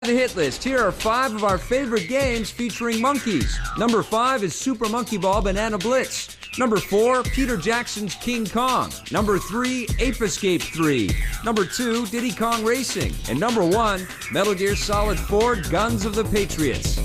The hit list. Here are 5 of our favorite games featuring monkeys. Number 5 is Super Monkey Ball Banana Blitz. Number 4, Peter Jackson's King Kong. Number 3, Ape Escape 3. Number 2, Diddy Kong Racing. And number 1, Metal Gear Solid 4 Guns of the Patriots.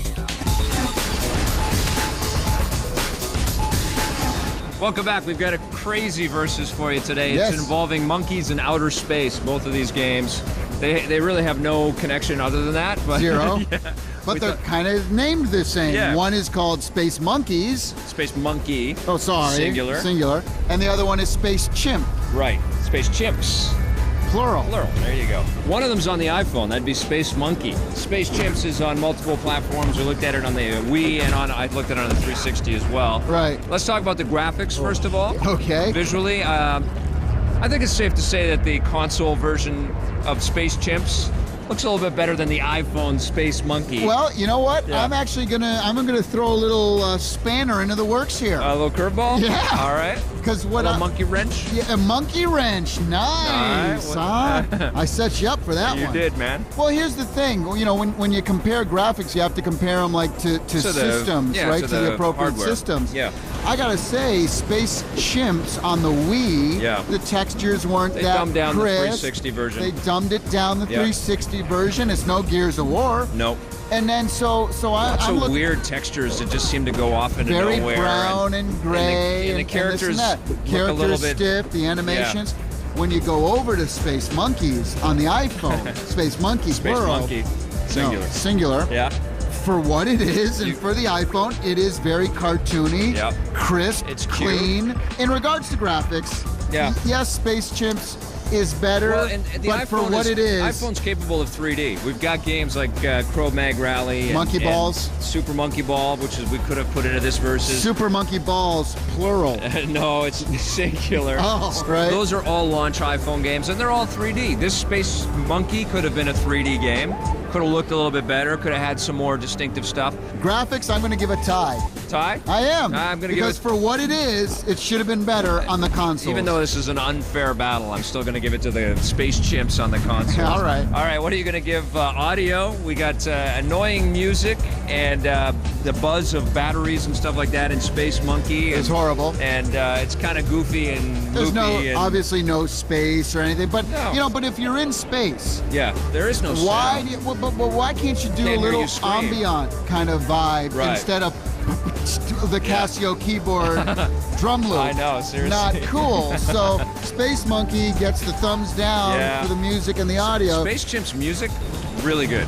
Welcome back. We've got a crazy versus for you today. Yes. It's involving monkeys in outer space, both of these games. They really have no connection other than that. But Zero. Yeah. But they're kind of named the same. Yeah. One is called Space Monkeys. Space Monkey. Oh, sorry. Singular. And the other one is Space Chimp. Right. Space Chimps. Plural. There you go. One of them's on the iPhone. That'd be Space Monkey. Space Chimps is on multiple platforms. We looked at it on the Wii and I looked at it on the 360 as well. Right. Let's talk about the graphics first of all. Okay. Visually, I think it's safe to say that the console version of Space Chimps looks a little bit better than the iPhone Space Monkey. Well, you know what? Yeah. I'm gonna throw a little spanner into the works here. A little curveball? Yeah. All right. Because what a monkey wrench? Yeah, a monkey wrench. Nice. All right. Huh? I set you up for that You one. did, man. Well, here's the thing. You know, when you compare graphics, you have to compare them like to systems, right? To the appropriate hardware. systems. Yeah. I gotta say, Space Chimps on the Wii, Yeah. the textures weren't They that dumbed down crisp. the 360 version. They dumbed it down the Yeah. 360 version. It's no Gears of War. Nope. And then I'm So looking weird textures that just seem to go off into very nowhere. brown and gray, and the this characters and that. look a Characters little bit stiff, the animations. When you go over to Space Monkeys on the iPhone, Space Monkeys, Space plural. Monkey, singular. No, singular. Yeah. For what it is, and for the iPhone, it is very cartoony, Yep. crisp, It's cute. clean. In regards to graphics, Yeah. yes, Space Chimps is better, Well, and the but iPhone for what it is, iPhone's capable of 3D. We've got games like Crow Mag Rally, and, Monkey Balls. and Super Monkey Ball, which is we could have put into this versus. Super Monkey Balls, plural. No, it's singular. Oh, right. Those are all launch iPhone games, and they're all 3D. This Space Monkey could have been a 3D game. Could have looked a little bit better. Could have had some more distinctive stuff. Graphics, I'm going to give a tie. Ty? I am. I'm going to give because it. for what it is, it should have been better on the console. Even though this is an unfair battle, I'm still going to give it to the Space Chimps on the console. All right. All right, what are you going to give audio? We got annoying music and the buzz of batteries and stuff like that in Space Monkey. It's horrible. And it's kind of goofy and There's loopy. obviously no space or anything, but No. but if you're in space, Yeah, there is no why? sound. But why can't you do Can't a hear little you scream. ambient kind of vibe Right. instead of the Casio keyboard drum loop? I know, seriously. Not cool. So Space Monkey gets the thumbs down Yeah. for the music and the audio. Space Chimps music, really good.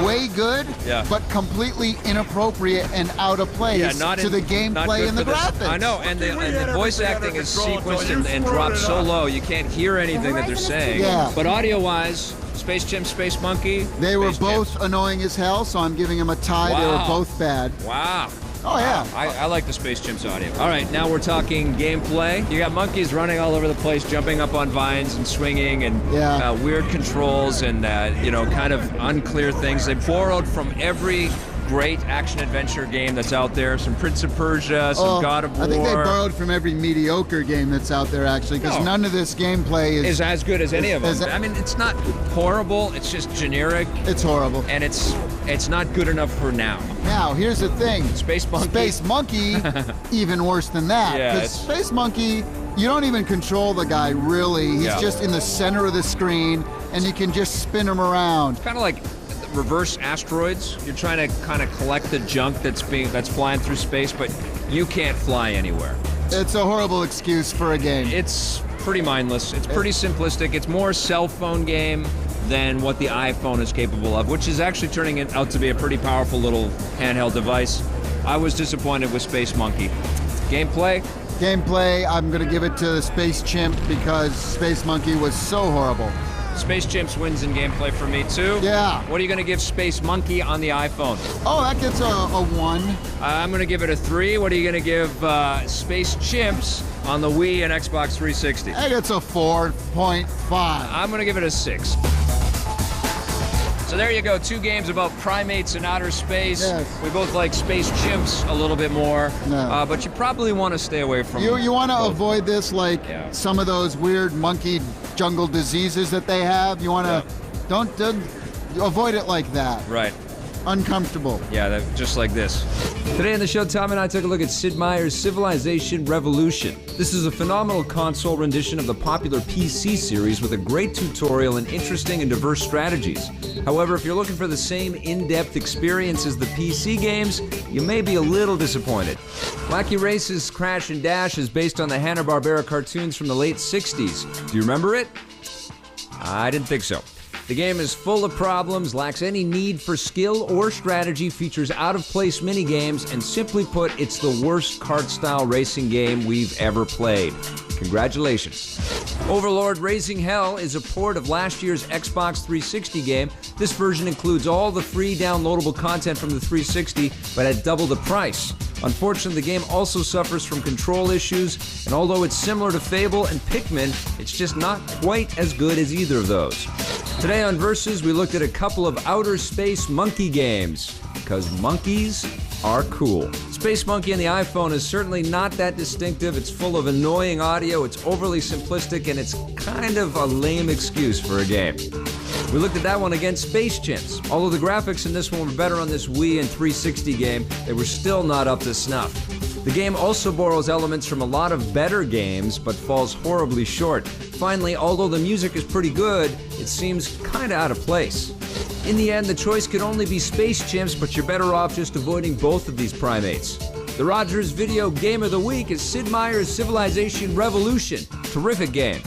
Way good, Yeah. but completely inappropriate and out of place Yeah, not to the not gameplay good and the for this. graphics. I know, and the voice acting is sequenced and dropped so low you can't hear anything that they're saying. Yeah. But audio-wise, Space Chimp, Space Monkey. They were Space both Chimps. annoying as hell, so I'm giving them a tie. They were Wow. both bad. Wow. Oh, yeah. I like the Space Chimps audio. All right, now we're talking gameplay. You got monkeys running all over the place, jumping up on vines and swinging, and Yeah. weird controls and kind of unclear things. They borrowed from every great action-adventure game that's out there. Some Prince of Persia, some God of War. I think they borrowed from every mediocre game that's out there, actually, because No. none of this gameplay is as good as any of them. is- I mean, it's not horrible. It's just generic, It's horrible. and it's not good enough for now. Now, here's the thing. Space Monkey. Space Monkey, even worse than that. Yeah, Because it's- Space Monkey, you don't even control the guy, really. He's Yeah. just in the center of the screen, and you can just spin him around. Kind of like reverse asteroids. You're trying to kind of collect the junk that's flying through space, but you can't fly anywhere. It's a horrible excuse for a game. It's pretty mindless. It's pretty simplistic. It's more cell phone game than what the iPhone is capable of, which is actually turning it out to be a pretty powerful little handheld device. I was disappointed with Space Monkey. Gameplay? Gameplay, I'm going to give it to Space Chimp because Space Monkey was so horrible. Space Chimps wins in gameplay for me too. Yeah. What are you going to give Space Monkey on the iPhone? Oh, that gets a 1. I'm going to give it a 3. What are you going to give Space Chimps on the Wii and Xbox 360? That gets a 4.5. I'm going to give it a 6. So there you go, 2 games about primates in outer space. Yes. We both like space chimps a little bit more, No. but you probably want to stay away from You want to avoid this, like some of those weird monkey jungle diseases that they have. You want to don't avoid it like that. Right. Uncomfortable. Yeah, just like this. Today on the show, Tom and I took a look at Sid Meier's Civilization Revolution. This is a phenomenal console rendition of the popular PC series with a great tutorial and interesting and diverse strategies. However, if you're looking for the same in-depth experience as the PC games, you may be a little disappointed. Wacky Race's Crash and Dash is based on the Hanna-Barbera cartoons from the late 60s. Do you remember it? I didn't think so. The game is full of problems, lacks any need for skill or strategy, features out-of-place minigames, and simply put, it's the worst kart-style racing game we've ever played. Congratulations. Overlord Raising Hell is a port of last year's Xbox 360 game. This version includes all the free downloadable content from the 360, but at double the price. Unfortunately, the game also suffers from control issues, and although it's similar to Fable and Pikmin, it's just not quite as good as either of those. Today on Versus, we looked at a couple of outer space monkey games, because monkeys are cool. Space Monkey on the iPhone is certainly not that distinctive. It's full of annoying audio, it's overly simplistic, and it's kind of a lame excuse for a game. We looked at that one against Space Chimps. Although the graphics in this one were better on this Wii and 360 game, they were still not up to snuff. The game also borrows elements from a lot of better games, but falls horribly short. Finally, although the music is pretty good, it seems kinda out of place. In the end, the choice could only be Space Chimps, but you're better off just avoiding both of these primates. The Rogers Video Game of the Week is Sid Meier's Civilization Revolution. Terrific game.